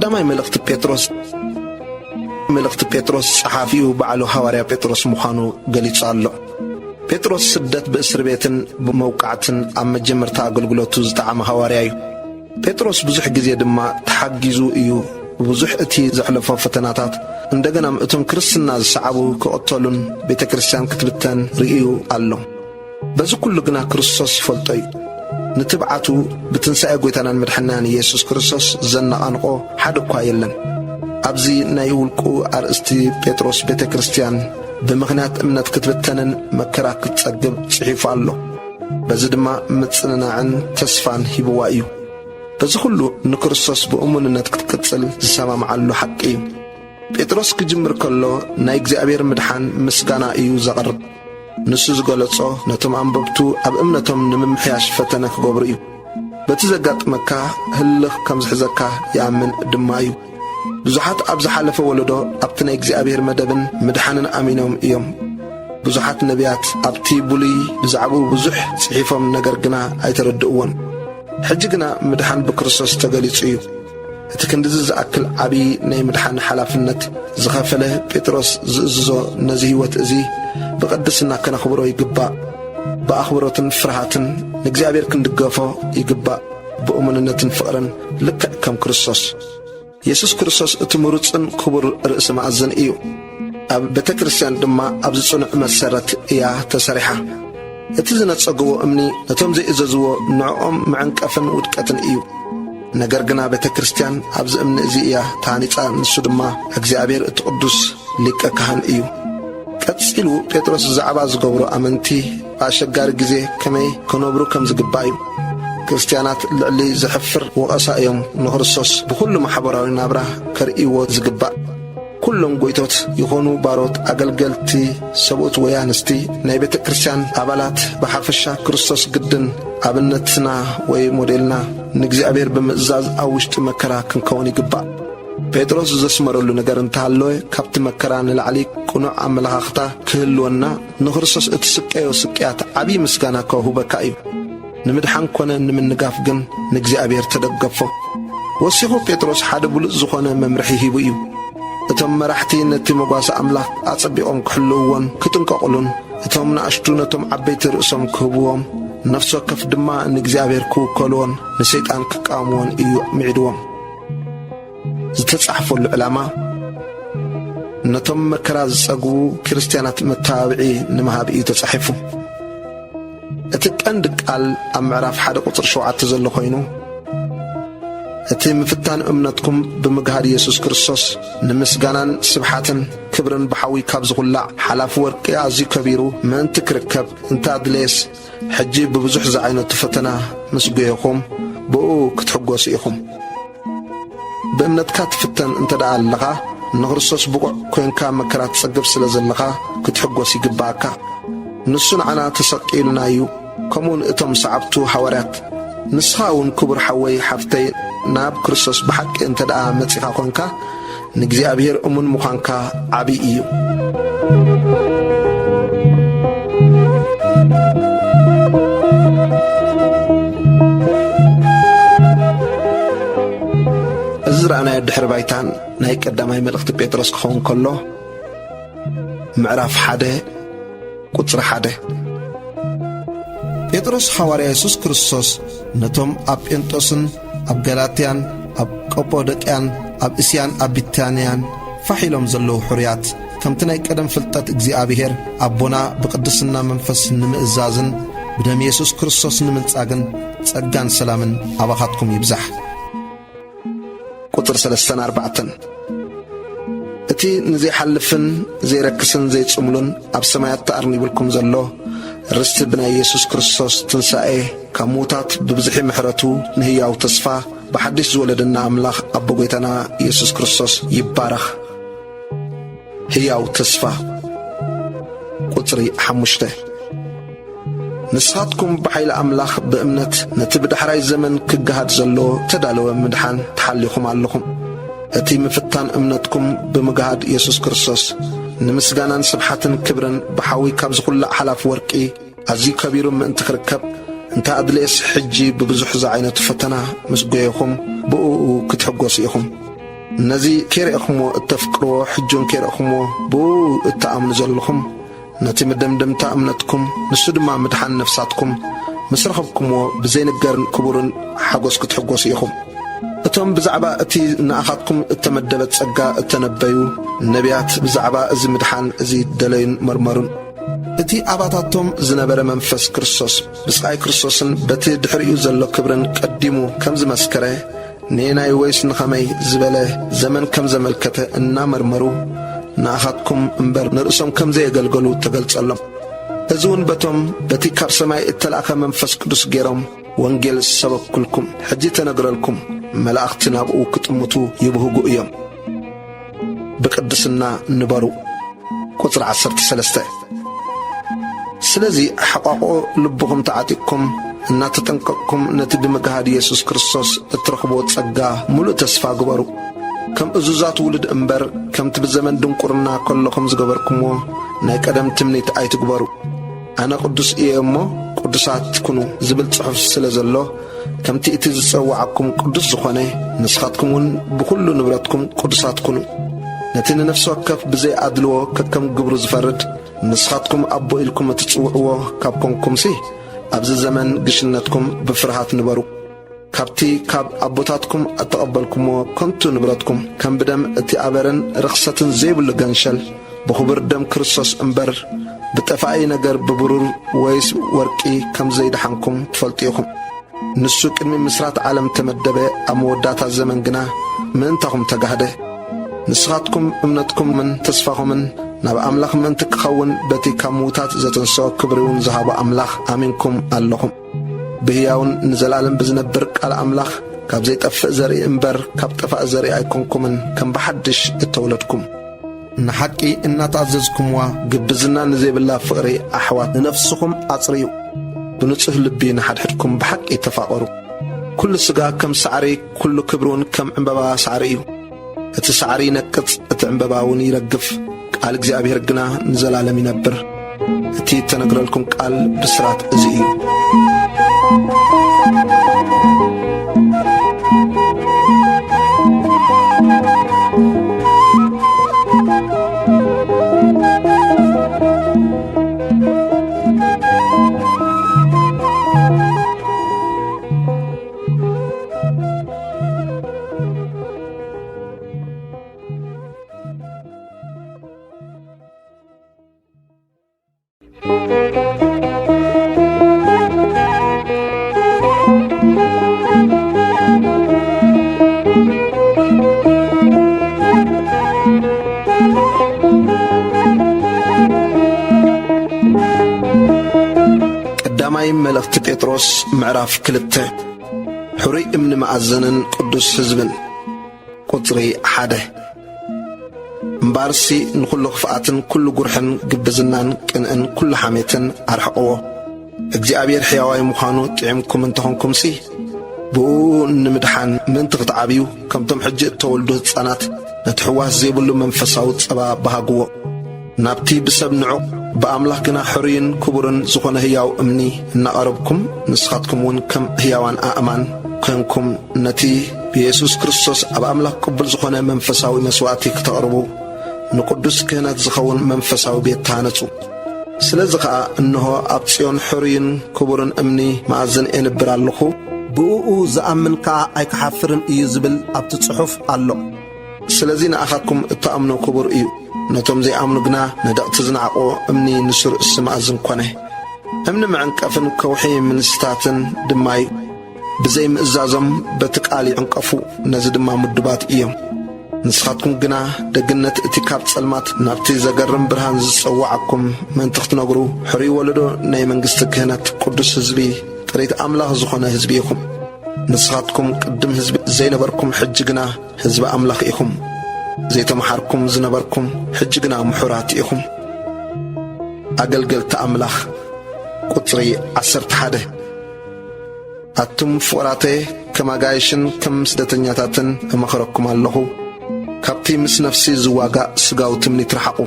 ቀዳማይ መልእኽቲ ጴጥሮስ ጸሓፊው በዓሉ ሐዋርያ ጴጥሮስ ምዃኑ ገሊጹ ኣሎ። ጴጥሮስ ስደት በእስር ቤትን ብመውቃዕትን ኣብ መጀመርታ ኣገልግሎቱ ዝጠዓመ ሐዋርያ እዩ። ጴጥሮስ ብዙሕ ጊዜ ድማ ተሓጊዙ እዩ ብዙሕ እቲ ዘሕለፎ ፈተናታት እንደገና እቶም ክርስትና ዝሰዓቡ ክቕተሉን ቤተ ክርስቲያን ክትብተን ርእዩ ኣሎ። በዚ ኩሉ ግና ክርስቶስ ይፈልጦ እዩ። ንትብዓቱ ብትንሣኤ ጐይታናን መድሕናን ኢየሱስ ክርስቶስ ዘነቓንቆ ሓደ እኳ የለን። ኣብዚ ናይ ውልቁ ኣርእስቲ ጴጥሮስ ቤተ ክርስቲያን ብምኽንያት እምነት ክትብተንን መከራ ክትጸግብ ጽሒፉ ኣሎ። በዚ ድማ ምጽንናዕን ተስፋን ሂብዋ እዩ። በዚ ኩሉ ንክርስቶስ ብእሙንነት ክትቅጽል ዝሰማምዓሉ ሓቂ እዩ። ጴጥሮስ ክጅምር ከሎ ናይ እግዚኣብሔር ምድሓን ምስጋና እዩ ዘቕርብ። ንሱ ዝገለጾ ነቶም ኣንበብቱ ኣብ እምነቶም ንምምሕያሽ ፈተነ ክገብሩ እዩ። በቲ ዘጋጥመካ ህልኽ ከም ዝሕዘካ ይኣምን ድማ እዩ። ብዙሓት ኣብ ዝሓለፈ ወለዶ ኣብቲ ናይ እግዚኣብሔር መደብን ምድሓንን ኣሚኖም እዮም። ብዙሓት ነቢያት ኣብቲ ብሉይ ብዛዕባኡ ብዙሕ ጽሒፎም ነገር ግና ኣይተረድእዎን። ሕጂ ግና ምድሓን ብክርስቶስ ተገሊጹ እዩ። እቲ ክንዲዚ ዝኣክል ዓብዪ ናይ ምድሓን ሓላፍነት ዝኸፈለ ጴጥሮስ ዝእዝዞ ነዚ ህይወት እዙ ብቕድስና ከነኽብሮ ይግባእ። ብኣኽብሮትን ፍርሃትን ንእግዚኣብሔር ክንድገፎ ይግባእ። ብእሙንነትን ፍቕርን ልክዕ ከም ክርስቶስ። ኢየሱስ ክርስቶስ እቲ ምሩፅን ክቡር ርእሲ ማእዘን እዩ። ኣብ ቤተ ክርስቲያን ድማ ኣብ ዝጽኑዕ መሰረት እያ ተሰሪሓ። እቲ ዝነጸግቦ እምኒ ነቶም ዘይእዘዝዎ ንዕኦም መዕንቀፍን ውድቀትን እዩ። ነገር ግና ቤተ ክርስቲያን ኣብዚ እምኒ እዙ እያ ታኒጻ። ንሱ ድማ እግዚኣብሔር እቲ ቅዱስ ሊቀ ካህን እዩ። ቀጺሉ ጴጥሮስ ዛዕባ ዝገብሮ ኣመንቲ ብኣሸጋሪ ጊዜ ከመይ ክነብሩ ከም ዝግባእ እዩ። ክርስቲያናት ልዕሊ ዘሕፍር ወቐሳ እዮም ንክርስቶስ ብኩሉ ማሕበራዊ ናብራ ከርእይዎ ዝግባእ። ኩሎም ጐይቶት ይኾኑ ባሮት፣ ኣገልገልቲ፣ ሰብኡት ወይ ኣንስቲ፣ ናይ ቤተ ክርስቲያን ኣባላት ብሓፈሻ ክርስቶስ ግድን ኣብነትና ወይ ሞዴልና ንእግዚኣብሔር ብምእዛዝ ኣብ ውሽጢ መከራ ክንከውን ይግባእ። ጴጥሮስ ዘስመረሉ ነገር እንተሃለወ ካብቲ መከራ ንላዕሊ ቁኑዕ ኣመለኻኽታ ክህልወና ንክርስቶስ እቲ ስቀዮ ስቅያት ዓብዪ ምስጋና ከውህበካ እዩ። ንምድሓን ኮነ ንምንጋፍ ግን ንእግዚኣብሔር ተደገፎ። ወሲኹ ጴጥሮስ ሓደ ብሉፅ ዝኾነ መምርሒ ሂቡ እዩ። እቶም መራሕቲ ነቲ መጓሳ ኣምላኽ ኣጸቢቖም ክሕልውዎን ክጥንቀቕሉን፣ እቶም ንኣሽቱ ነቶም ዓበይቲ ርእሶም ክህብዎም፣ ነፍሲ ወከፍ ድማ ንእግዚኣብሔር ክውከልዎን ንሰይጣን ክቃወምዎን እዩ ሚዒድዎም። ዝተጻሕፈሉ ዕላማ ነቶም መከራ ዝጸግቡ ክርስቲያናት መተባብዒ ንምሃብ እዩ ተጻሒፉ። እቲ ቀንዲ ቃል ኣብ ምዕራፍ 1:7 ዘሎ ኮይኑ እቲ ምፍታን እምነትኩም ብምግሃድ ኢየሱስ ክርስቶስ ንምስጋናን ስብሓትን ክብርን ብሓዊ ካብ ዝኹላዕ ሓላፊ ወርቂ ኣዝዩ ከቢሩ ምእንቲ ክርከብ እንታድለየስ ሕጂ ብብዙሕ ዝዓይነቱ ፈተና ምስ ጐየኹም ብኡ ክትሕጐሱ ኢኹም። ብእምነትካ ትፍተን እንተ ደኣ ኣለኻ ንክርስቶስ ብቑዕ ኮይንካ መከራ ትጸግብ ስለ ዘለኻ ክትሕጐስ ይግባእካ። ንሱ ንዓና ተሰቂሉና እዩ። ከምኡውን እቶም ሰዓብቱ ሐዋርያት ንስኻ እውን ክቡር ሓወይ ሓፍተይ ናብ ክርስቶስ ብሓቂ እንተ ደኣ መጺኻ ኾንካ ንእግዚኣብሔር እሙን ምዃንካ ዓብዪ እዩ። እዚ ረኣናዮ ድሕሪ ባይታን ናይ ቀዳማይ መልእኽቲ ጴጥሮስ ክኸውን ከሎ ምዕራፍ 1:1 ጴጥሮስ ሐዋርያ ኢየሱስ ክርስቶስ ነቶም ኣብ ጴንጦስን ኣብ ገላትያን ኣብ ቀጶዶቅያን ኣብ እስያን ኣብ ቢታንያን ፋሒሎም ዘለዉ ሕሩያት ከምቲ ናይ ቀደም ፍልጠት እግዚኣብሔር ኣቦና ብቅድስና መንፈስ ንምእዛዝን ብደም ኢየሱስ ክርስቶስ ንምንጻግን ጸጋን ሰላምን ኣባኻትኩም ይብዛሕ። ቁጥር 3-4 እቲ ንዘይሓልፍን ዘይረክስን ዘይጽምሉን ኣብ ሰማያት ተኣርኒብልኩም ዘሎ ርስቲ ብናይ ኢየሱስ ክርስቶስ ትንሣኤ ካብ ሙታት ብብዝሒ ምሕረቱ ንህያው ተስፋ ብሓድሽ ዝወለደና ኣምላኽ ኣቦ ጐይታና ኢየሱስ ክርስቶስ ይባረኽ። ህያው ተስፋ ቁጽሪ 5 ንስኻትኩም ብሓይሊ ኣምላኽ ብእምነት ነቲ ብዳሕራይ ዘመን ክገሃድ ዘሎ ተዳለወ ምድሓን ተሓሊኹም ኣለኹም። እቲ ምፍታን እምነትኩም ብምግሃድ ኢየሱስ ክርስቶስ ንምስጋናን ስብሓትን ክብርን ብሓዊ ካብ ዝኹላዕ ሓላፍ ወርቂ ኣዝዩ ከቢሩ ምእንቲ ክርከብ እንታ ኣድልየስ ሕጂ ብብዙሕ ዝዓይነቱ ፈተና ምስ ጐየኹም ብኡ ክትሕጐሱ ኢኹም። نزي كيرئخمو التفكرو حجون كيرئخمو بو التأمن زلخم نتي مدمدم تأمنتكم نسودما مدحان نفساتكم مسرخبكمو بزين القرن كبورن حقوس كتحقوس يخم اتهم بزعبا اتي ناخاتكم التمدبت سقا التنبيو النبيات بزعبا ازي مدحان ازي دلين مرمرون اتي اباتاتهم زنبر منفس كريستوس بسقاي كريستوسن بتي دحريو زلو كبرن قديمو كمز مسكره نيناي ويس نخمي زبله زمن كم زملكته انا مرمرو ناخاتكم انبر نرسم كم زي يغلغلو تغلصلم ازون بتم بتي كاب سماي اتلاخ منفس قدس غيرم وانجيل سبب كلكم حجي تنغرلكم ملائكتنا بو كتمتو يبهغو ايام بقدسنا نبرو قطر 13 سلازي حقاقو لبكم تعاتيكم ان تتنققكم نتي بمغاد يسوع كريستوس اترخبو تصغا مولو تسفا غبرو كم ازوزات ولد انبر كم تبزمن دنقرنا كلكم زغبركمو ناي قدم تمنيت ايتغبرو انا قدس ايمو قدسات تكونوا زبل صحف سلازلو كم تيتي زصوعكم قدس زخونه نسخاتكم بكل نبراتكم قدسات كونوا نتن نفسو كف بزي ادلو ككم غبر زفرد نسخاتكم ابو الكم تتصوعوا كابكم سي ابز زمن غشنتكم بفرحات نبرو كابتي كاب ابوتاتكم اتقبلكم كنتو نبراتكم كم بدم اتي ابرن رخصتن زيبل غنشل بخبر دم كريستوس انبر بتفاعي نجر ببرور ويس ورقي كم زيد حنكم تفلطيكم نسو قدمي مسرات عالم تمدبه امودات الزمن جنا من تقوم تجهده نسخاتكم امنتكم من تصفاهم نبا املاخ من تكخون بتي كموتات زتنسو كبرون زهاب املاخ امينكم اللهم بهياون نزلالم بزنبر قال املاخ كاب زي طفق زري انبر كاب طفق زري ايكونكم كم بحدش اتولدكم نحقي ان تعززكم وجبزنا نزي بالله فقري احوات نفسكم اصريو بنصح لبي نحدحدكم بحق يتفاقروا كل سغا كم سعري كل كبرون كم انبابا سعريو اتسعري نقص اتنباباون يرغف قال እግዚአብሔር ግና ንዘላለም ይነብር እቲ ተነግረልኩም ቃል ብስራት እዚዩ قداماي ملأخت بطرس معراف كلته حري امن معزنن قدس حزبن قطري حده مبارسي نكل خفاتن كل جرحن جبزنان كنن كل حميتن ارحقوه እግዚአብሔር ሕያዋይ ምዃኑ ጥዕምኩም እንተኾንኩም ሲ ብኡ ንምድሓን ምን ትቕጥዓብዩ ከምቶም ሕጂ እተወልዱ ህፃናት ነቲ ሕዋስ ዘይብሉ መንፈሳዊ ፀባ ባሃግዎ ናብቲ ብሰብ ንዑቕ ብኣምላኽ ግና ሕሩይን ክቡርን ዝኾነ ህያው እምኒ እናቐረብኩም ንስኻትኩም እውን ከም ህያዋን ኣእማን ኮንኩም ነቲ ብኢየሱስ ክርስቶስ ኣብ ኣምላኽ ቅቡል ዝኾነ መንፈሳዊ መስዋዕቲ ክተቕርቡ ንቅዱስ ክህነት ዝኸውን መንፈሳዊ ቤት ተሃነፁ ስለዚህ ከዓ እንሆ ኣብ ጽዮን ሕሩይን ክቡርን እምኒ ማዕዘን የንብር ኣለኹ ብኡ ዝኣምን ከዓ ኣይክሓፍርን እዩ ዝብል ኣብቲ ጽሑፍ ኣሎ ስለዚ ንኣኻትኩም እተኣምኑ ክቡር እዩ ነቶም ዘይኣምኑ ግና ነደቕቲ ዝነዓቆ እምኒ ንሱር እስማእዝን ኮነ እምኒ ምዕንቀፍን ከውሒ ምንስታትን ድማ እዩ ብዘይ ምእዛዞም በቲ ቃል ይዕንቀፉ ነዚ ድማ ምድባት እዮም ንስኻትኩም ግና ደግነት እቲ ካብ ጸልማት ናብቲ ዘገርም ብርሃን ዝጸዋዓኩም መን ትኽትነግሩ ሕሩይ ወለዶ ናይ መንግስቲ ክህነት ቅዱስ ህዝቢ ጥሪት ኣምላኽ ዝኾነ ህዝቢ ኢኹም ንስኻትኩም ቅድም ህዝቢ ዘይነበርኩም ሕጂ ግና ህዝቢ ኣምላኽ ኢኹም ዘይተመሓርኩም ዝነበርኩም ሕጂ ግና ምሑራት ኢኹም ኣገልገልቲ ኣምላኽ ቁጽሪ 11 ኣቱም ፍቑራተይ ከማጋይሽን ከም ስደተኛታትን እመኽረኩም ኣለኹ ካብቲ ምስ ነፍሲ ዝዋጋእ ስጋው ትምኒት ረሓቁ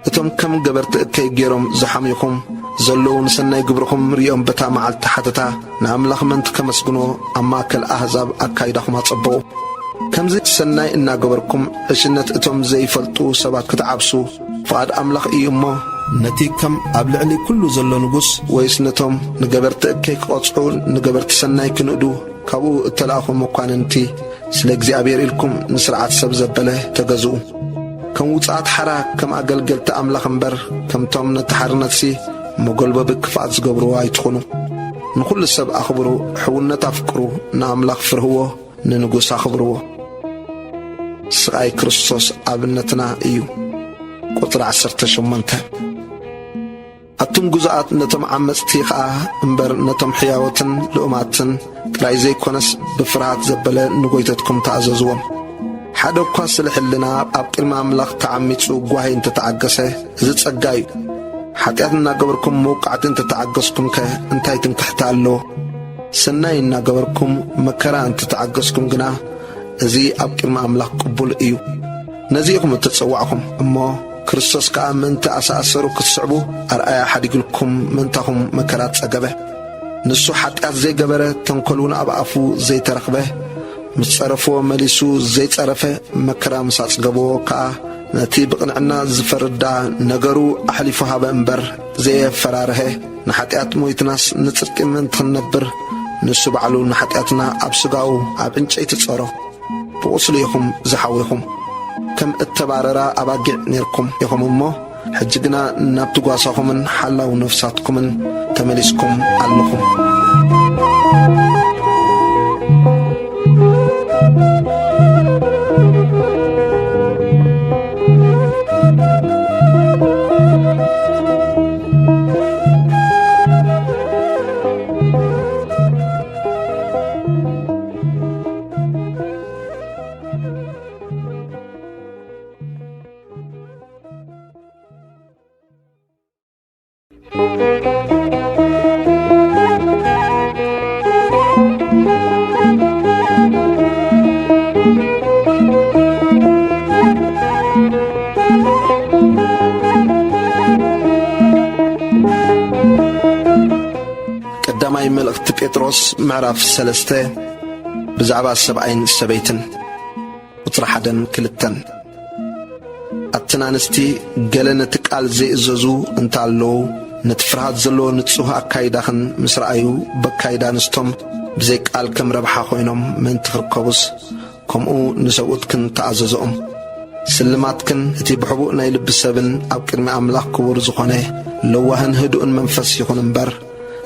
እቶም ከም ገበርቲ እከይ ገይሮም ዝሓምይኹም ዘለዉ ንሰናይ ግብርኹም ሪኦም በታ መዓልቲ ሓተታ ንኣምላኽ መንት ከመስግኖ ኣብ ማእከል ኣሕዛብ ኣካይዳኹም ኣጸብቑ ከምዚ ሰናይ እናገበርኩም እሽነት እቶም ዘይፈልጡ ሰባት ክትዓብሱ ፍቓድ ኣምላኽ እዩ እሞ ነቲ ከም ኣብ ልዕሊ ኩሉ ዘሎ ንጉስ ወይስ ነቶም ንገበርቲ እከይ ክቖጽዑ ንገበርቲ ሰናይ ክንእዱ ካብኡ እተለኣኹም መኳንንቲ ስለ እግዚኣብሔር ኢልኩም ንስርዓት ሰብ ዘበለ ተገዝኡ። ከም ውፃት ሓራ ከም ኣገልገልቲ ኣምላኽ እምበር ከምቶም ነቲ ሓርነትሲ መጐልበቢ ክፍኣት ዝገብርዎ ኣይትኹኑ። ንኹሉ ሰብ ኣኽብሩ፣ ሕውነት ኣፍቅሩ፣ ንኣምላኽ ፍርህዎ፣ ንንጉስ ኣኽብርዎ። ስቓይ ክርስቶስ ኣብነትና እዩ። ቁጥሪ 18 ኣቱም ጉዛኣት ነቶም ዓመፅቲ ኸዓ እምበር ነቶም ሕያወትን ልኡማትን ጥራይ ዘይኮነስ ብፍርሃት ዘበለ ንጐይተትኩም ተኣዘዝዎም። ሓደ እኳ ስለ ሕልና ኣብ ቅድሚ ኣምላኽ ተዓሚጹ ጓሂ እንተተዓገሰ እዚ ጸጋ እዩ። ሓጢኣት እናገበርኩም መውቃዕቲ እንተተዓገስኩም ከ እንታይ ትንክሕታ ኣለዎ? ሰናይ እናገበርኩም መከራ እንተተዓገስኩም ግና እዚ ኣብ ቅድሚ ኣምላኽ ቅቡል እዩ። ነዚኢኹም እትጸዋዕኹም እሞ ክርስቶስ ከዓ ምእንቲ ኣሰኣሰሩ ክትስዕቡ ኣርኣያ ሓዲግልኩም ምንታኹም መከራት ጸገበ። ንሱ ሓጢኣት ዘይገበረ ተንኰሉን ኣብ ኣፉ ዘይተረኽበ ምስ ጸረፍዎ መሊሱ ዘይጸረፈ መከራ ምስ ኣጽገበዎ ከዓ ነቲ ብቕንዕና ዝፈርዳ ነገሩ ኣሕሊፉ ሃበ እምበር ዘየፈራርሀ ንሓጢኣት ሞይትናስ ንጽድቂ ምእንቲ ክንነብር ንሱ ባዕሉ ንሓጢኣትና ኣብ ስጋኡ ኣብ ዕንጨይቲ ጸሮ። ብቑስሉ ኢኹም ዝሓዊኹም ከም እተባረራ ኣባጊዕ ነርኩም ኢኹም እሞ ሕጂ ግና ናብቲ ጓሳኹምን ሓላው ነፍሳትኩምን ተመሊስኩም ኣለኹም። ቀዳማይ መልእኽቲ ጴጥሮስ ምዕራፍ 3 ብዛዕባ ሰብኣይን ሰበይትን ቁጥሪ 1-2 ኣተን ኣንስቲ ገለ ነቲ ቃል ዘይእዘዙ እንተኣለዉ ነቲ ፍርሃት ዘለዎ ንጹህ ኣካይዳኽን ምስ ረኣዩ በካይዳ ኣንስቶም ብዘይ ቃል ከም ረብሓ ኾይኖም ምእንቲ ክርከቡስ ከምኡ ንሰብኡትክን ተኣዘዝኦም። ስልማትክን እቲ ብሕቡእ ናይ ልቢ ሰብን ኣብ ቅድሚ ኣምላኽ ክቡር ዝኾነ ለዋህን ህዱእን መንፈስ ይኹን እምበር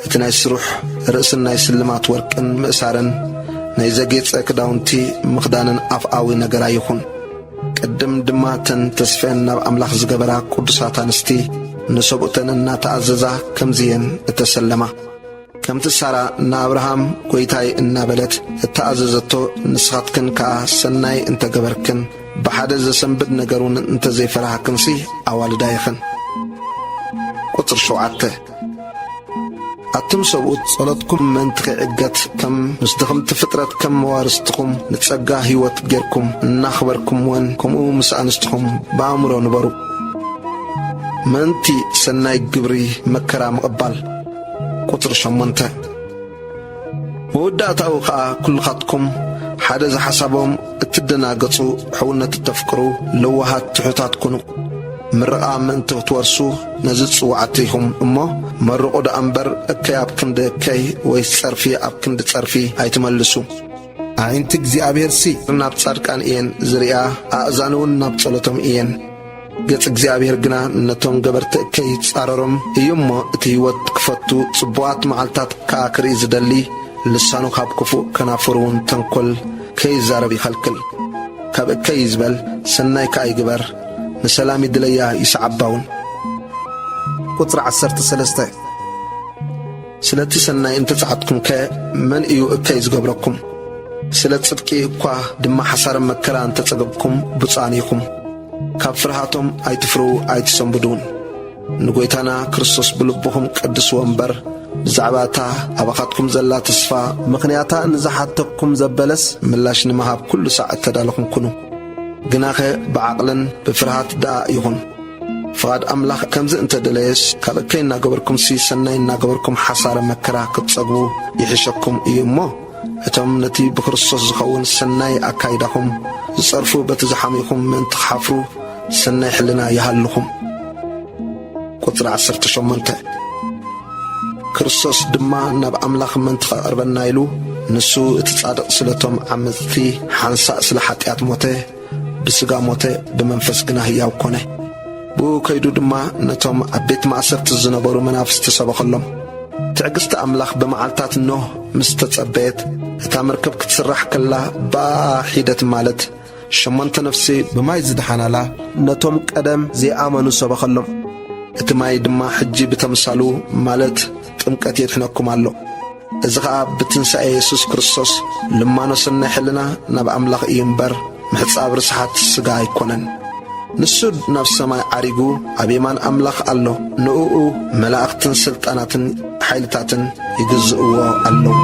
እቲ ናይ ስሩሕ ርእስን ናይ ስልማት ወርቅን ምእሳርን ናይ ዘጌጸ ክዳውንቲ ምኽዳንን ኣፍኣዊ ነገራ ይኹን። ቅድም ድማ ተን ተስፈን ናብ ኣምላኽ ዝገበራ ቅዱሳት ኣንስቲ ንሰብኡተን እናተኣዘዛ ከምዚየን እተሰለማ። ከምቲ ሳራ ንኣብርሃም ጐይታይ እናበለት እተኣዘዘቶ ንስኻትክን ከዓ ሰናይ እንተገበርክን ብሓደ ዘሰንብድ ነገሩን እንተዘይፈራህክንሲ ኣዋልዳ ይኽን። ቁጥሪ 7 ኣቱም ሰብኡት ጸሎትኩም ምእንቲ ከይዕገት ከም ምስ ድኽምቲ ፍጥረት ከም መዋርስትኹም ንጸጋ ሕይወት ጌርኩም እናኽበርኩምወን ከምኡ ምስ ኣንስትኹም ብኣእምሮ ንበሩ። ምእንቲ ሰናይ ግብሪ መከራ ምቕባል። ቁጥሪ 8 መወዳእታኡ ከዓ ኩልኻትኩም ሓደ ዝሓሳቦም እትደናገጹ ሕውነት እተፍቅሩ ለዋሃት ትሑታት ኩኑ። ምርቓ ምእንቲ ክትወርሱ ነዚ ጽዋዕቲ ኢኹም እሞ መርቑ ደኣ እምበር እከይ ኣብ ክንዲ እከይ ወይስ ጸርፊ ኣብ ክንዲ ጸርፊ ኣይትመልሱ። ኣዒንቲ እግዚኣብሔርሲ ናብ ጻድቃን እየን ዝርያ ኣእዛንውን ናብ ጸሎቶም እየን። ገጽ እግዚኣብሔር ግና ነቶም ገበርቲ እከይ ጻረሮም እዩ እሞ እቲ ሕይወት ክፈቱ ጽቡቓት መዓልታት ከዓ ክርኢ ዝደሊ ልሳኑ ካብ ክፉእ ከናፍሩውን ተንኰል ከይዛረብ ይኸልክል። ካብ እከይ ይዝበል ሰናይ ከዓ ይግበር ንሰላም ይድለያ ይስዓባውን። ቁጥሪ 13 ስለቲ ሰናይ እንተፀዓትኩም ከ መን እዩ እከይ ዝገብረኩም? ስለ ጽድቂ እኳ ድማ ሓሳረ መከራ እንተጸገብኩም ብፁዓን ኢኹም። ካብ ፍርሃቶም ኣይትፍሩ ኣይትሰንብዱን። ንጐይታና ክርስቶስ ብልብኹም ቅድስዎ እምበር ብዛዕባ እታ ኣባኻትኩም ዘላ ተስፋ ምኽንያታ ንዝሓተኩም ዘበለስ ምላሽ ንምሃብ ኩሉ ሳዕ እተዳለኹም ኩኑ። ግናኸ ብዓቕልን ብፍርሃት ደኣ ይኹን። ፍቓድ ኣምላኽ ከምዚ እንተደለየስ ካብ እከይ እናገበርኩምሲ ሰናይ እናገበርኩም ሓሳረ መከራ ክትጸግቡ ይሕሸኩም እዩ እሞ እቶም ነቲ ብክርስቶስ ዝኸውን ሰናይ ኣካይዳኹም ዝጸርፉ በቲ ዝሓሚኹም ምእንቲ ክሓፍሩ ሰናይ ሕልና ይሃልኹም። ቁጥሪ 18 ክርስቶስ ድማ ናብ ኣምላኽ ምእንቲ ኸቕርበና ኢሉ ንሱ እቲ ጻድቕ ስለቶም ዓመፅቲ ሓንሳእ ስለ ኃጢአት ሞተ፣ ብስጋ ሞተ፣ ብመንፈስ ግና ሕያው ኮነ። ብኡ ከይዱ ድማ ነቶም ኣብ ቤት ማእሰርቲ ዝነበሩ መናፍስቲ ሰበኸሎም። ትዕግስቲ ኣምላኽ ብመዓልታት ኖህ ምስ ተጸበየት እታ መርከብ ክትስራሕ ከላ ሒደት ማለት 8 ነፍሲ ብማይ ዝድሓናላ ነቶም ቀደም ዘይኣመኑ ሰበኸሎም። እቲ ማይ ድማ ሕጂ ብተምሳሉ ማለት ጥምቀት የድሕነኩም ኣሎ። እዚ ኸዓ ብትንሣኤ ኢየሱስ ክርስቶስ ልማኖ ሰናይ ሕልና ናብ ኣምላኽ እዩ እምበር ምሕጻብ ርስሓት ስጋ ኣይኮነን። ንሱ ናብ ሰማይ ዓሪጉ ኣብ የማን ኣምላኽ ኣሎ። ንእኡ መላእኽትን ስልጣናትን ሓይልታትን ይግዝእዎ ኣለዉ።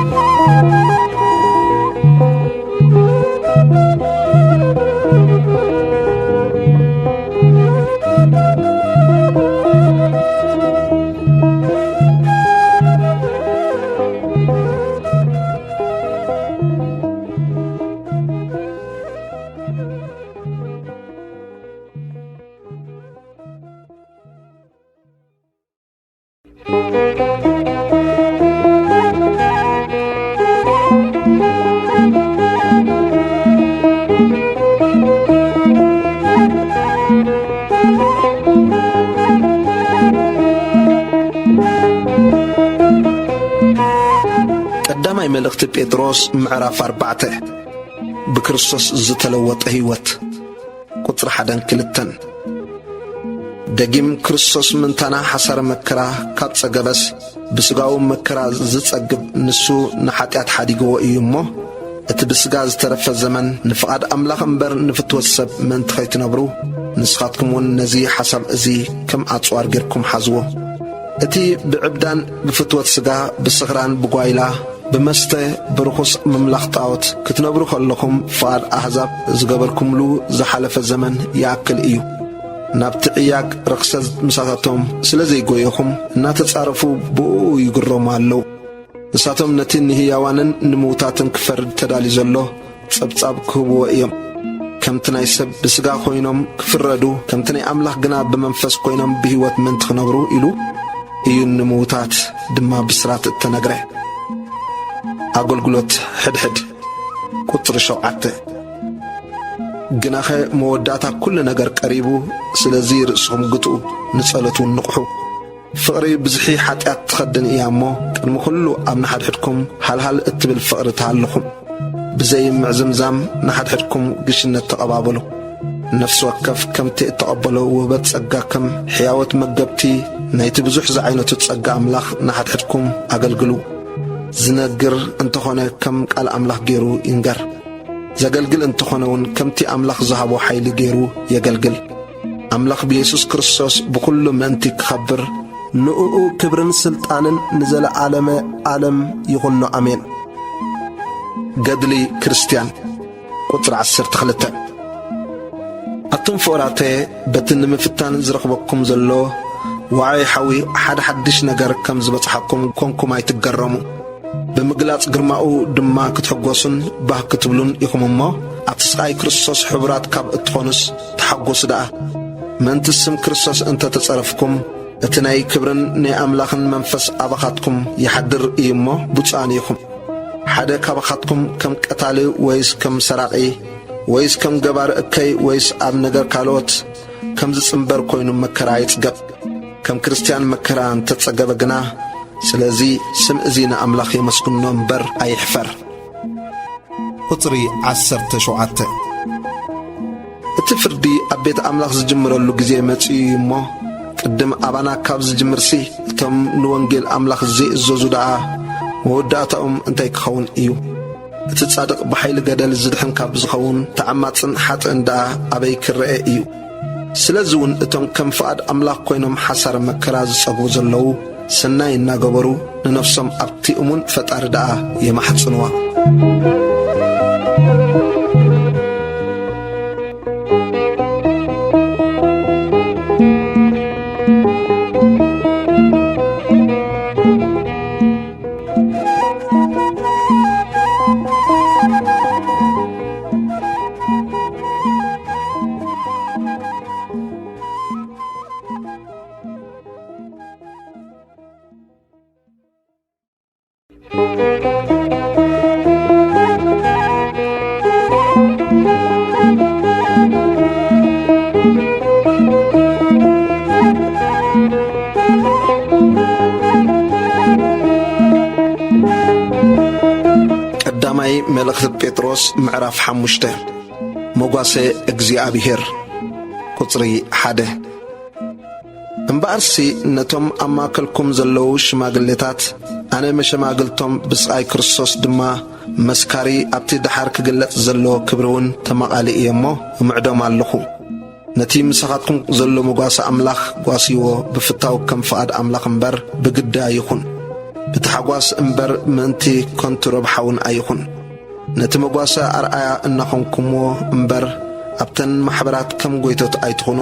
ቀዳማይ መልእኽቲ ጴጥሮስ ምዕራፍ 4 ብክርስቶስ ዝተለወጠ ሕይወት ቁጥሪ 1-2 ደጊም ክርስቶስ ምንታና ሓሰረ መከራ ካብ ጸገበስ ብስጋዊ መከራ ዝጸግብ ንሱ ንኃጢአት ሓዲግዎ እዩ እሞ እቲ ብስጋ ዝተረፈ ዘመን ንፍቓድ ኣምላኽ እምበር ንፍትወት ሰብ ምእንቲ ኸይትነብሩ ንስኻትኩምውን ነዚ ሓሳብ እዙ ከም ኣጽዋር ጌርኩም ሓዝዎ። እቲ ብዕብዳን ብፍትወት ስጋ ብስኽራን ብጓይላ ብመስተ ብርኹስ ምምላኽ ጣዖት ክትነብሩ ከለኹም ፍቓድ ኣሕዛብ ዝገበርኩምሉ ዝሓለፈ ዘመን ይኣክል እዩ። ናብቲ ዕያግ ርክሰት ምሳታቶም ስለ ዘይጐየኹም እናተጻረፉ ብኡ ይግረሙ ኣለዉ። ንሳቶም ነቲ ንህያዋንን ንምውታትን ክፈርድ ተዳልዩ ዘሎ ጸብጻብ ክህብዎ እዮም። ከምቲ ናይ ሰብ ብስጋ ኾይኖም ክፍረዱ ከምቲ ናይ ኣምላኽ ግና ብመንፈስ ኾይኖም ብሕይወት ምእንቲ ክነብሩ ኢሉ እዩ ንምውታት ድማ ብስራት እተነግረ። ኣገልግሎት ሕድሕድ ቁጥሪ 7 ግናኸ መወዳእታ ኩሉ ነገር ቀሪቡ ስለዚ ርእስኹም ግጥኡ ንጸሎቱን ንቑሑ። ፍቕሪ ብዝሒ ኃጢአት ትኸድን እያ እሞ ቅድሚ ኩሉ ኣብ ንሓድሕድኩም ሃልሃል እትብል ፍቕሪ ተሃልኹም። ብዘይ ምዕዝምዛም ንሓድሕድኩም ግሽነት ተቐባበሉ። ነፍሲ ወከፍ ከምቲ እተቐበሎ ውህበት ጸጋ ከም ሕያወት መገብቲ ናይቲ ብዙሕ ዝዓይነቱ ጸጋ ኣምላኽ ንሓድሕድኩም ኣገልግሉ። ዝነግር እንተኾነ ከም ቃል ኣምላኽ ገይሩ ይንገር። ዘገልግል እንተኾነውን ከምቲ ኣምላኽ ዝሃቦ ኃይሊ ገይሩ የገልግል። ኣምላኽ ብኢየሱስ ክርስቶስ ብኩሉ ምእንቲ ክኸብር ንእኡ ክብርን ስልጣንን ንዘለዓለመ ዓለም ይኹኖ ኣሜን። ገድሊ ክርስቲያን ቁጥሪ 12 ኣቱም ፍቕራተየ በቲ ንምፍታን ዝረኽበኩም ዘሎ ዋዓይ ሓዊ ሓደ ሓድሽ ነገር ከም ዝበጽሓኩም ኮንኩም ኣይትገረሙ። ብምግላጽ ግርማኡ ድማ ክትሕጐሱን ባህ ክትብሉን ኢኹም እሞ ኣብቲ ስቓይ ክርስቶስ ሕቡራት ካብ እትኾኑስ ተሓጐሱ ደኣ። ምእንቲ ስም ክርስቶስ እንተ ተጸረፍኩም እቲ ናይ ክብርን ናይ ኣምላኽን መንፈስ ኣባኻትኩም ይሓድር እዩ እሞ ብፁዓን ኢኹም። ሓደ ካባኻትኩም ከም ቀታሊ ወይስ ከም ሰራቒ ወይስ ከም ገባር እከይ ወይስ ኣብ ነገር ካልኦት ከም ዝጽምበር ኮይኑ መከራ ይጽገብ። ከም ክርስቲያን መከራ እንተጸገበ ግና ስለዚ ስም እዙ ንኣምላኽ የመስግኖ እምበር ኣይሕፈር። ቁፅሪ 17 እቲ ፍርዲ ኣብ ቤት ኣምላኽ ዝጅምረሉ ጊዜ መጺኡ እሞ ቅድም ኣባና ካብ ዝጅምርሲ እቶም ንወንጌል ኣምላኽ ዘይእዘዙ ደኣ መወዳእታኦም እንታይ ክኸውን እዩ? እቲ ጻድቕ ብሓይሊ ገደል ዝድሕን ካብ ዝኸውን ተዓማፅን ሓጥእን ደኣ ኣበይ ክርአ እዩ? ስለዚውን እቶም ከም ፍቓድ ኣምላኽ ኮይኖም ሓሳረ መከራ ዝጸግቡ ዘለዉ ሰናይ እናገበሩ ንነፍሶም ኣብቲ እሙን ፈጣሪ ደኣ የማሕጽንዋ። قدماي ملأخت بطرس معرف 5 مغاسي እግዚአብሔር قصري 1 እምበኣርሲ ነቶም ኣማከልኩም ዘለዉ ሽማግሌታት ኣነ መሸማግልቶም ብስቃይ ክርስቶስ ድማ መስካሪ ኣብቲ ድሓር ክግለጽ ዘሎ ክብሪውን ተመቓሊ እየ እሞ እምዕዶም ኣለኹ ነቲ ምሳኻትኩም ዘሎ መጓሳ ኣምላኽ ጓሲዎ ብፍታው ከም ፍቓድ ኣምላኽ እምበር ብግዳ ይኹን ብተሓጓስ እምበር ምእንቲ ኮንቱ ረብሓውን ኣይኹን ነቲ መጓሳ ኣርኣያ እናኾንኩምዎ እምበር ኣብተን ማሕበራት ከም ጎይቶት ኣይትኹኑ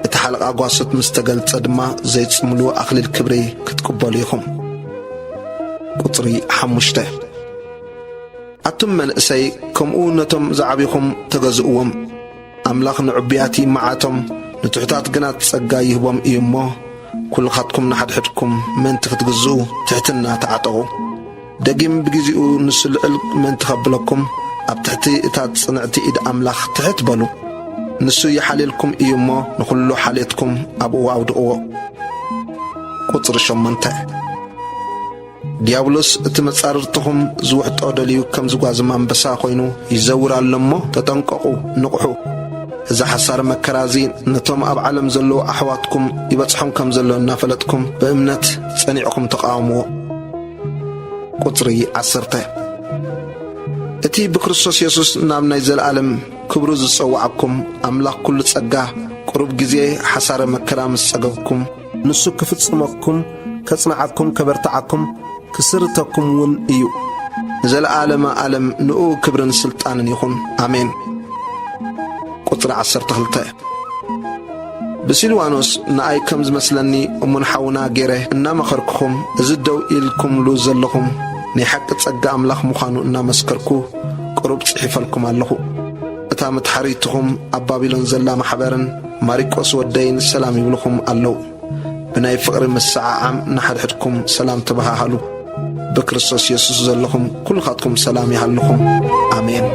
እቲ ሓለቓ ጓሶት ምስ ተገልጸ ድማ ዘይጽምሉ ኣኽሊል ክብሪ ክትቅበሉ ኢኹም ቁጽሪ 5 ኣቱም መንእሰይ ከምኡ ነቶም ዝዓቢኹም ተገዝእዎም ኣምላኽ ንዕብያቲ መዓቶም ንትሑታት ግና ጸጋ ይህቦም እዩ እሞ ኩልኻትኩም ንሓድሕድኩም ምእንቲ ክትግዝኡ ትሕትና ተዓጠቑ ደጊም ብግዚኡ ንሱ ልዕል ምእንቲ ኸብለኩም ኣብ ትሕቲ እታ ጽንዕቲ ኢድ ኣምላኽ ትሕት በሉ ንሱ ይሓልልኩም እዩ እሞ ንኹሉ ሓልየትኩም ኣብኡ ኣውድቕዎ ቁጽሪ 8 ዲያብሎስ እቲ መጻርርትኹም ዝውሕጦ ደልዩ ከም ዝጓዝማ አንበሳ ኮይኑ ይዘውር ኣሎ እሞ ተጠንቀቑ ንቑሑ እዛ ሓሳር መከራዚ ነቶም ኣብ ዓለም ዘለዉ ኣሕዋትኩም ይበጽሖም ከም ዘሎ እናፈለጥኩም በእምነት ጸኒዕኹም ተቃወምዎ ቁጽሪ 10 እቲ ብክርስቶስ ኢየሱስ ናብ ናይ ዘለዓለም ክብሩ ዝጸዋዓኩም ኣምላኽ ኩሉ ጸጋ ቁሩብ ጊዜ ሓሳረ መከራ ምስ ጸገብኩም ንሱ ክፍጽመኩም ከጽንዓኩም ከበርታዓኩም ክስርተኩም ውን እዩ ዘለዓለመ ዓለም ንኡ ክብርን ስልጣንን ይኹን ኣሜን ቁጽሪ 12 ብሲልዋኖስ ንኣይ ከም ዝመስለኒ እሙን ሓውና ገይረ እናመኸርክኹም እዚ ደው ኢልኩምሉ ዘለኹም ናይ ሓቂ ጸጋ ኣምላኽ ምዃኑ እናመስከርኩ ቁሩብ ጽሒፈልኩም ኣለኹ እታ ምትሓሪትኹም ኣብ ባቢሎን ዘላ ማሕበርን ማሪቆስ ወደይን ሰላም ይብልኹም ኣለዉ ብናይ ፍቕሪ ምስዓዓም ንሓድሕድኩም ሰላም ተባሃሃሉ በክርስቶስ ኢየሱስ ዘለኹም ኩልኻትኩም ሰላም ይሃልኹም ኣሜን